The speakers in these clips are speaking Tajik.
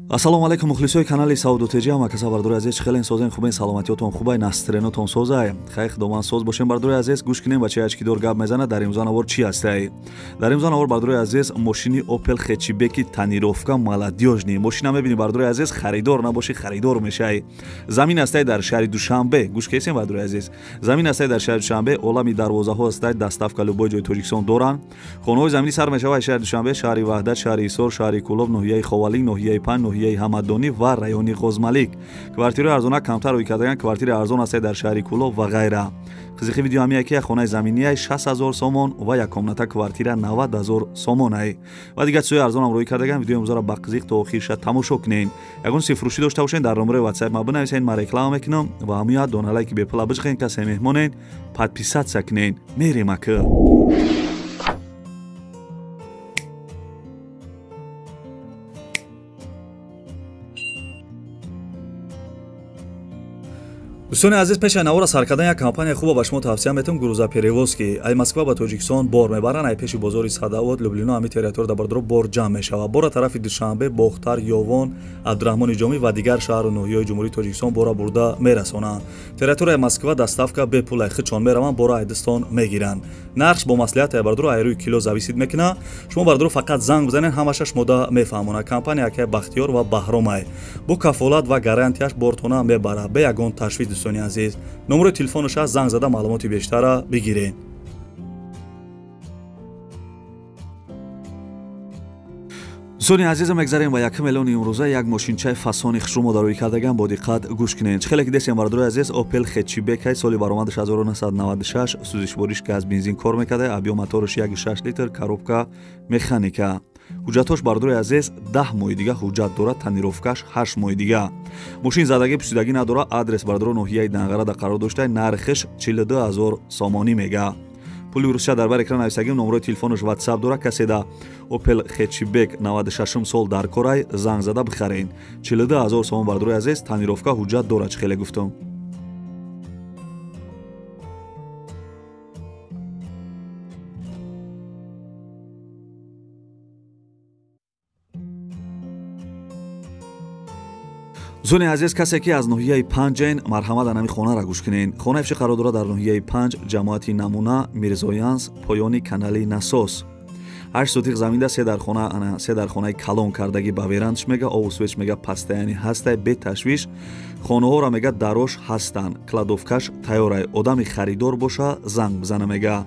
Ассалому алайкум мухлисои канали Сауду Теҷа макаса бардори азиз хелен созен хубен саломатиётон хубай настренотон созай хай худоман соз бошем бардори азиз гӯш кинем ба чаяч ки дор гап мезана дар имзон авор чи ҳастай дар имзон авор бардори азиз мошини Opel хечибеки танировка маладёжни мошина мебини бардори азиз харидор набоши харидор мешай замин ҳастай дар шаҳри Душанбе гӯш кесем бардори азиз замин ҳастай дар шаҳри Душанбе олами дарвозаҳо ҳастай даставка любой ҷои Тоҷикистон доранд хонаҳои заминӣ сар мешавад шаҳри Душанбе шаҳри Ваҳдат шаҳри Исор шаҳри Кӯлоб ноҳияи Ховалинг ноҳияи Пан ноҳияи Ҳамаддонӣ ва райони Ғозмалик квартираи арзона камтар рӯй кардаган квартираи арзон ҳастай дар шаҳри Кӯлоб ва ғайра хизиқи видео ҳамия ки хонаи заминияи 60,000 сомон ва як комната квартира 90,000 сомонай ва дигар чизои арзонам рӯй кардаган видеои имзора ба қизиқ то охирша тамошо кунен ягон сифрӯшӣ дошта бошен дар номераи WhatsApp ма бинависен ман реклама мекунам ва ҳамия доналай ки бепула биҷиқен касе меҳмонен подписатсия кунен мерем ака дӯстони азиз пешаи навора сар кардан як компания хуба ба шумо тавсия метавам грузоперевозки ай Москва ба Тоҷикистон бор мебаранд ай пеши бозори Садовод Люблино ҳами территория дар бардро бор ҷамъ мешавад бора тарафи Душанбе Бохтар Ёвон Абдурахмони Ҷомӣ ва дигар шаҳру ноҳияҳои ҷумҳурии Тоҷикистон бора бурда мерасонанд территорияи Москва доставка бепулай хичон мераванд бора айдистон мегиранд нархш бо маслиҳати ай бардро ай рӯи кило зависид мекунад шумо бардро фақат занг бизанед ҳамаша шумода мефаҳмонад компания якай Бахтиёр ва Баҳром ай бо кафолат ва гарантияш бортона мебарад бе ягон ташвиш дӯстони азиз номерои телефонаш аст занг зада маълумоти бештара бигирен дӯстони азизам мегзарем ба якум эълони имрӯза як мошинчаи фасони хушрӯмо дароӣ кардаган бо диққат гӯш кунед хеле ки дестем бардорои азиз Opel хечибек соли баромадаш 1996 сӯзишбориш газ бензин кор мекарда объём моториш 1.6 литр коробка механика ҳуҷҷатош бардорои азиз 10 моҳи дига ҳуҷҷат дорад танировкаш 8 моҳи дига мошин задагӣ пусидагӣ надорад адрес бардорои ноҳияи Данғарада қарор дошта нархиш 42000 сомонӣ мега пули русия дар бар экран нависагим номерои телефонаш WhatsApp дора касе да Opel хечибек 96 сол дар корай занг зада бихарен 42000 сомон бардорои азиз танировка ҳуҷҷат дорад чӣ хеле гуфтам зони азиз касе ки аз ноҳияи Панҷен марҳамат анами хонара гӯш кунен хонаи фиши қарор дорад дар ноҳияи Панҷ ҷамоати намуна Мирзоянс поёни канали насос 8 сотиқ заминда се дар хонаи калон кардагӣ ба верандаш мега ову свеч мега пастаяни ҳастай бе ташвиш хонаҳора мега дарош ҳастанд кладовкаш тайёрай одами харидор боша занг бизана мега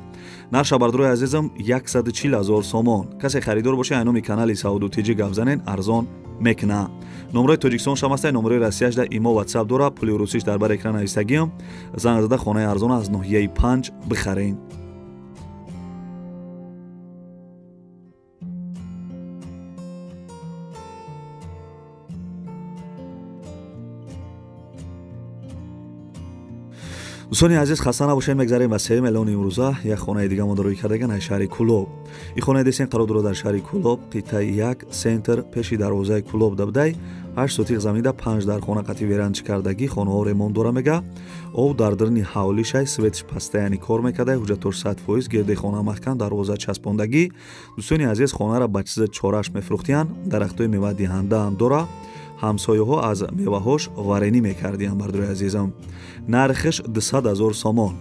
нарша бардорои азизам 140,000 сомон касе харидор боша ай номи канали Сауду Теҷа гап занен арзон мекуна номерои Тоҷикистон шамастай номерои Россияш да имо WhatsApp дора пули русиш дар бар экран нависагиам занг зада хонаи арзон аз ноҳияи Панҷ бихарен дӯстони азиз хаста набошед мегзарем ба сеюм эълони имрӯза як хонаи дига мо дароӣ кардаган ай шаҳри Кӯлоб ин хонаи дестен қарор дорад дар шаҳри Кӯлоб қиттаи 1 сентр пеши дарвозаи Кӯлоб дабдай 8 сотиқ заминда 5 дар хона қати верандаш кардагӣ хонаҳо ремонт дора мега об дар дирни ҳавлишай светиш пастаяни кор мекардай ҳуҷҷатош 100% гирди хона маҳкам дарвоза часпондагӣ дӯстони азиз хонара ба чизи чораш мефурӯхтиянд дарахтои мевадиҳандаам дора ҳамсояҳо аз меваҳош варенӣ мекардиянд бардорои азизам нархиш 200,000 сомон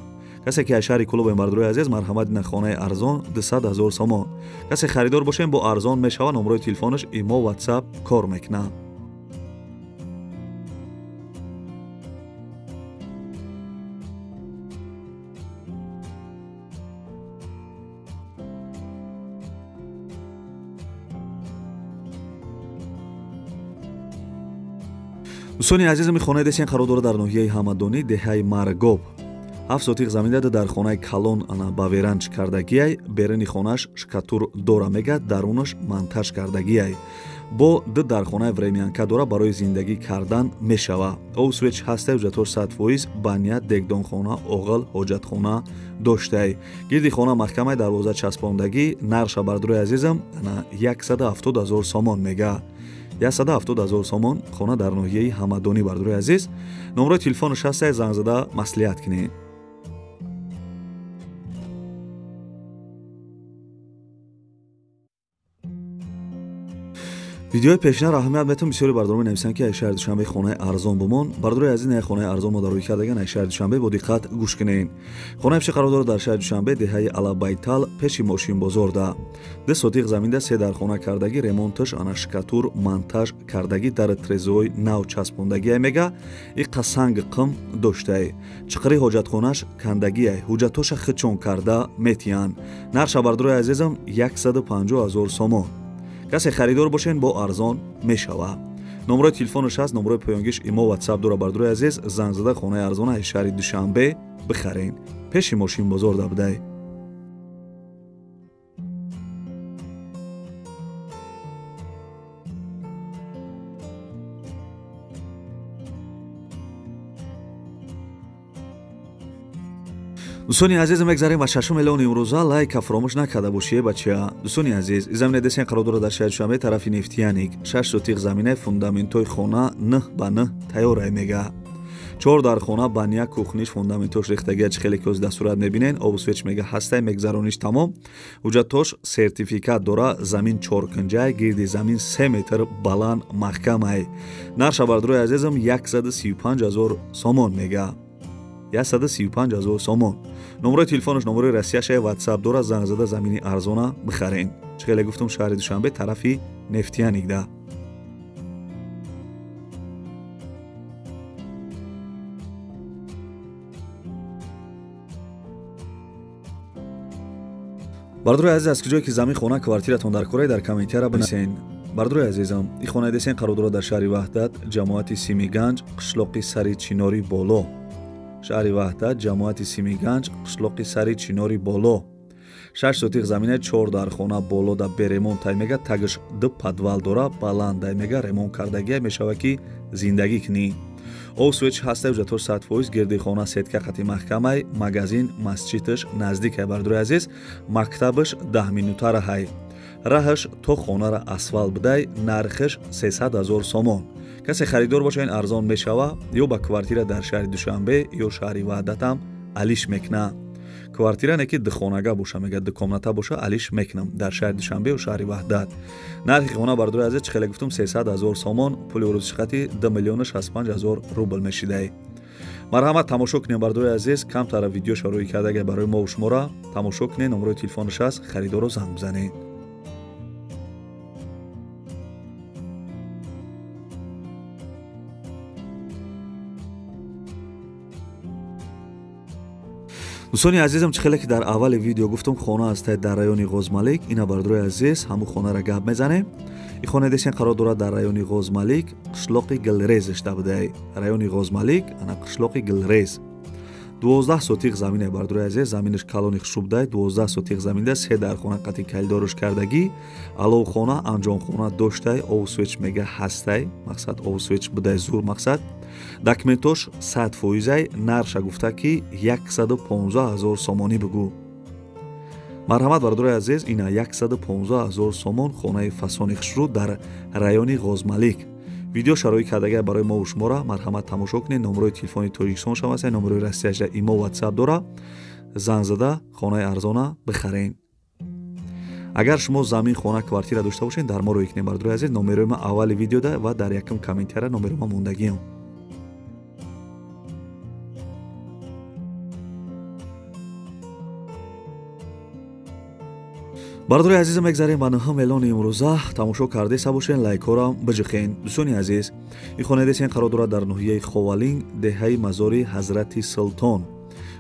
касе ки аз шаҳри Кӯлоб бардорои азиз марҳамат на хонаи арзон 200,000 сомон касе харидор бошем бо арзон мешава номерои телефонаш имо WhatsApp кор мекунад дӯстони азизами хонаи дестен қарор дорад дар ноҳияи Ҳамаддонӣ деҳаи Маргоб 7 сотиқ заминда дар хонаи калон ба верандаш кардагиай беруни хонааш шкатур дора мега дарунаш монтаж кардагиай бо дар хонаи времянка дора барои зиндагӣ кардан мешава ов свеч ҳастай ҳуҷҷатош 100% баня дегдонхона оғил ҳоҷатхона доштай гирди хона маҳкамай дарвоза часпондагӣ нарша бардорои азизам 170,000 сомон мега 170,000 сомон хона дар ноҳияи Ҳамаддонӣ бардорои азиз номерои телефонаш ҳастай занг зада маслиҳат кунед видеои пешнар аҳамият метон бисёри бардороми нависанд ки шаҳри душанбе хонаи арзон бумон. Бардорои азиз не хонаи арзон мо дарои кардаган шаҳри душанбе бо диққат гӯш кунед. Хонаи пеши қарор дорад дар шаҳри душанбе деҳаи Алабайтал пеши мошин бозор да 2 сотиқ заминда 3 дар хона кардагӣ ремонташ ана шкатур монтаж кардагӣ дар трезои нав часпондагӣ мега и қасанг қим доштаи чиқри ҳоҷатхонаш кандагӣ ҳуҷатоша хичон карда метиян. нарша бардорои азизам 150,000 сомон. касе харидор бошен бо арзон мешава. номрои телефонаш аст, номрои поёнгиш имо WhatsApp дора бардорои азиз занг зада хонаи арзона шаҳри Душанбе бихарен. пеши мошин бозор да будай. дӯстони азиз мегзарем ба шашум эълони имрӯза лайка фаромӯш накарда бошие бача. дӯстони азиз замине десен қарор дорад дар шаҳри Душанбе тарафи нефтияник 6 сотиқ заминаи фундаментои хона 9 ба 9 тайёр мега 4 дар хона баня кухниш фундаментош рехтагиач хеле коз дастурат мебинен обусвеч мега ҳастай мегзарониш тамом ҳуҷатош сертификат дора замин 4 кунҷай гирди замин 3 метр баланд маҳкамай. нарша бардорои азизам 135,000 сомон мега 135,000 сомон. номрои телефонаш номрои россияш WhatsApp дора занг зада замини арзона бихарен. чхеле гуфтум шаҳри Душанбе тарафи нефтияник да. бардорои азиз аз куҷое ки замин хона квартиратон дар кораи дар комментара бинависен. бардорои азизам и хонаи десен қарор дорад дар шаҳри Ваҳдат ҷамоати Симиганҷ қишлоқи сари чинори боло. шаҳри Ваҳдат ҷамоати Симиганҷ қишлоқи сари чинори боло 6 сотиқ заминаи 4 дар хона боло да беремонт мега тагиш 2 подвал дора баланд мега ремонт кардагӣ мешава ки зиндагӣ кунӣ. овсвеч ҳастай ҳуҷатош 100% гирди хона сетка қати маҳкамай магазин масҷидаш наздик бардорои азиз мактабаш 10 минутара ҳай раҳаш то хонара асфалт будай нархаш 300,000 сомон. касе харидор бошен арзон мешава ё ба квартира дар шаҳри Душанбе ё шаҳри Ваҳдатам алиш мекна. квартира не ки духонага боша мега дукомната боша алиш мекнам дар шаҳри Душанбе ё шаҳри Ваҳдат. нархи хона бардорои азиз чхеле гуфтум 300,000 сомон пули урӯзишқати 2 миллион 65,000 рубл мешидай. марҳамат тамошо кунем бардорои азиз камтара видео шароӣ кардага барои мо ва шумора тамошо кунем. номрои телефонаш аст харидоро занг бизанед. дӯстони азизам чхеле ки дар аввали видео гуфтум хона астаи дар райони Ғозмалик ина бардорои азиз ҳамун хонара гап мезанем. и хонаи десен қарор дорад дар райони Ғозмалик қишлоқи Гилрезаш дабудай райони Ғозмалик ана қишлоқи Гилрез 12 сотиқ заминаи бардорои азиз заминаш калони хушубдай 12 сотиқ заминда 3 дар хона қати калидораш кардагӣ аловхона анҷомхона доштай овсвеч мега ҳастай мақсад овсвеч будай зур мақсад документош 100% нарша гуфта ки 115,000 сомонӣ бугӯ. марҳамат бардорои азиз ина 115,000 сомон хонаи фасони хушрӯ дар райони Ғозмалик. видео шароӣ кардага барои мо ва шумора марҳамат тамошо кунед. номрои телефони тоҷикистон шаваста номрои россияш имо WhatsApp дора занг зада хонаи арзона бихарен. агар шумо замин хона квартира дошта бошед дар мо рӯй кунед бардорои азиз номерои ма аввали видеода ва дар якум комментара номерои ма мондагиам. бардорои азизам мегзарем ба нӯҳум эълони имрӯза тамошо кардаиста бошен лайкҳоам биҷухен. дӯстони азиз ин хонаи десен қарор дорад дар ноҳияи Ховалин деҳаи мазори ҳазрати Султон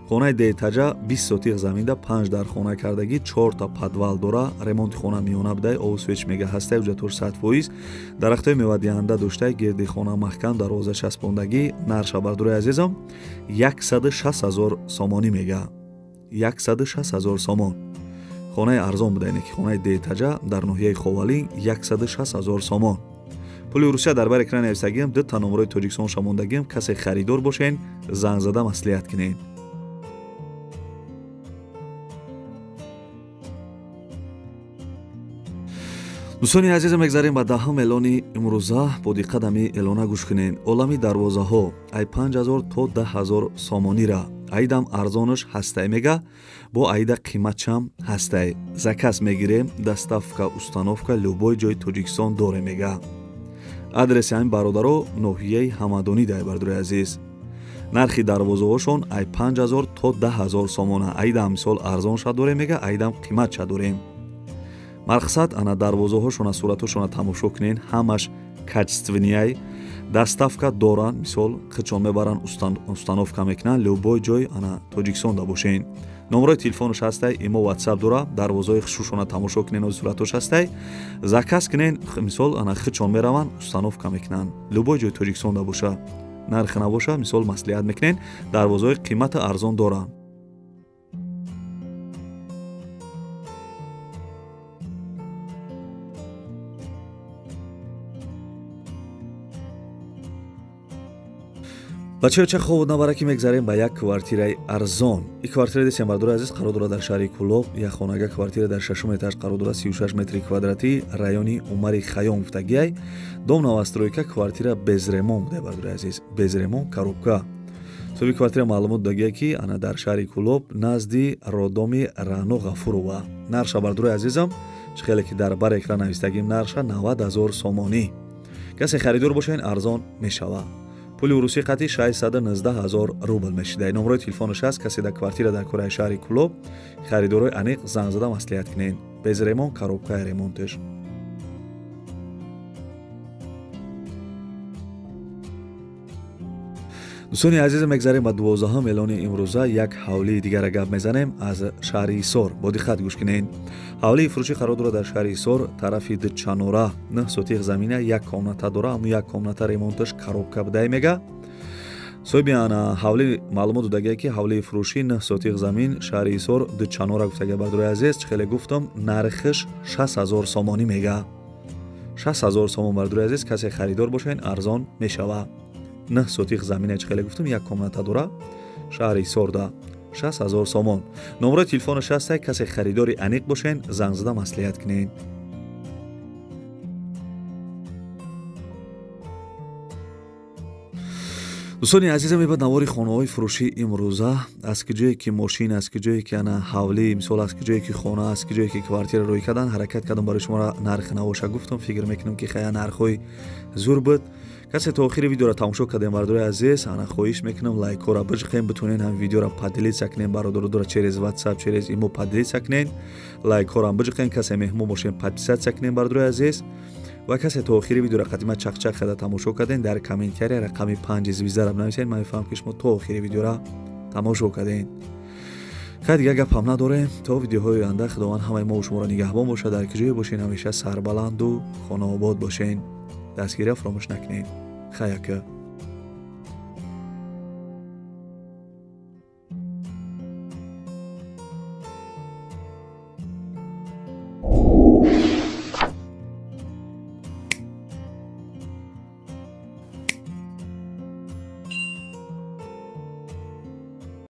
хонаи деэтаҷа 20 сотиқ заминда 5 дар хона кардагӣ 4 та подвал дора ремонти хона миёна будай овсвеч мега ҳастай ҳуҷатош 100% дарахтои мевадиҳанда доштай гирди хона маҳкам дарвоза часпондагӣ нарша бардорои азизам 160,000 сомонӣ мега 160,000 сомон. хонаи арзон будай не ки хонаи деэтаҷа дар ноҳияи Ховалин 160,000 сомон. пули русия дар бар экрани нависагиам 2 та номрои тоҷикистон шамондагиам касе харидор бошен занг зада маслиҳат кунед. дӯстони азизам мегзарем ба даҳум эълони имрӯза бо диққатами эълона гӯш кунед. олами дарвозаҳо ай 5,000 то 10,000 сомонира айдам арзонаш ҳастай мега бо айда қиматчам ҳастай заказ мегирем доставка установка любой ҷои тоҷикистон доре мега адреси ҳамин бародаро ноҳияи ҳамадонӣ дай бардури азиз. нархи дарвозаҳошон ай 5000 то 10000 сомона. Айдам мисол арзон шад дорем мега, айдам қимат шад дорем. мақсад ана дарвозаҳошона сураташона тамошо кунен, ҳамаш качественияй даставка доран, мисол қичон мебаран, установка мекунан, любой ҷой ана Тоҷикистонда бошен. номерои телефонош ҳастай, имо WhatsApp дора, дарвозаҳои хушушона тамошо кунен, ози суратош ҳастай, заказ кунен, мисол ана қичон мераван, установка мекунан, любой ҷой Тоҷикистонда боша. нархи набоша, мисол маслиҳат мекунен, дарвозаҳои қимати арзон доран. бачаёча ховуд навараки мегзарем ба як квартираи арзон. ин квартира дестем бардури азиз қарор дорад дар шаҳри Кӯлоб, як хонага квартира дар 6 этаж қарор дорад, 36 метри квадратӣ, райони Умари Хаём гуфтагиай. дом новостройка, квартира без ремонт буде бардури азиз, без ремонт, коробка. соҳиби квартира маълумот додагиай ки ана дар шаҳри Кӯлоб назди родоми Раъно Ғафурова. нарша бардури азизам чӣ хеле ки дар бар экран навистагим, нарша 90000 сомонӣ. касе харидор бошен арзон мешава. пули урусӣ қатъи 619000 рубл мешида. номерои телефонош аст, касе дар квартира дар кораи шаҳри Кӯлоб харидорои аниқ занг зада маслиҳат кунен. без ремонт, коробкаи ремонтеш. дӯстони азиз, мегзарем ба 12 элони имрӯза як ҳавлии дигара гап мезанем аз шаҳри Ҳисор. бо диққат гӯш кунен. ҳавлии фурӯшӣ қарор дорад дар шаҳри Ҳисор, тарафи Дчанора. 9 сотиқ замина, як комната дора, аммо як комната ремонташ коробка будай мега. соҳиби ана ҳавли маълумот додагиай ки ҳавлии фурӯшӣ 9 сотиқ замин, шаҳри Ҳисор, Дчанора гуфтага бардури азиз, чӣ хеле гуфтам, нархиш 6000 сомонӣ мега. 6000 сомон бардури азиз, касе харидор бошен арзон мешава. 9 сотиқ замина, чӣ хеле гуфтам, як комната дора, шаҳри Ҳисорда 6000 сомон. номерои телефонош ҳастай, касе харидори аниқ бошен, занг зада маслиҳат кунен. дӯстони азизам, ибад навори хонаҳои фурӯшӣ имрӯза, аз киҷое ки мошин, аз киҷое ки ана ҳавлӣ, мисол аз киҷое ки хона, аз киҷое ки квартира рӯй кардан ҳаракат кардам барои шуморо нархи навоша гуфтам. фикр мекунам ки хая нархҳои зур буд. касе то охири видеоро тамошо кардем бардури азиз, ана хоҳиш мекунам лайкҳоро биҷиқем, битонен ҳам видеоро поделиться кунен, бародародора через WhatsApp, через имо поделиться кунен, лайкҳоро биҷиқем, касе меҳмон бошен подписатсия кунен бардури азиз. ва касе то охири видеоро қадима чақчақ карда тамошо карден, дар комментария рақами 5 звездаро бинависед, ман мефаҳмам ки шумо то охири видеоро тамошо карден. хай дигар гап ҳам надорем. то видеоҳои оянда худованд ҳамаи мо шуморо нигаҳбон бошад. дар киҷое бошен, ҳамеша сарбаланду хонаобод бошен. дастгирия фаромӯш накунед. хаяка.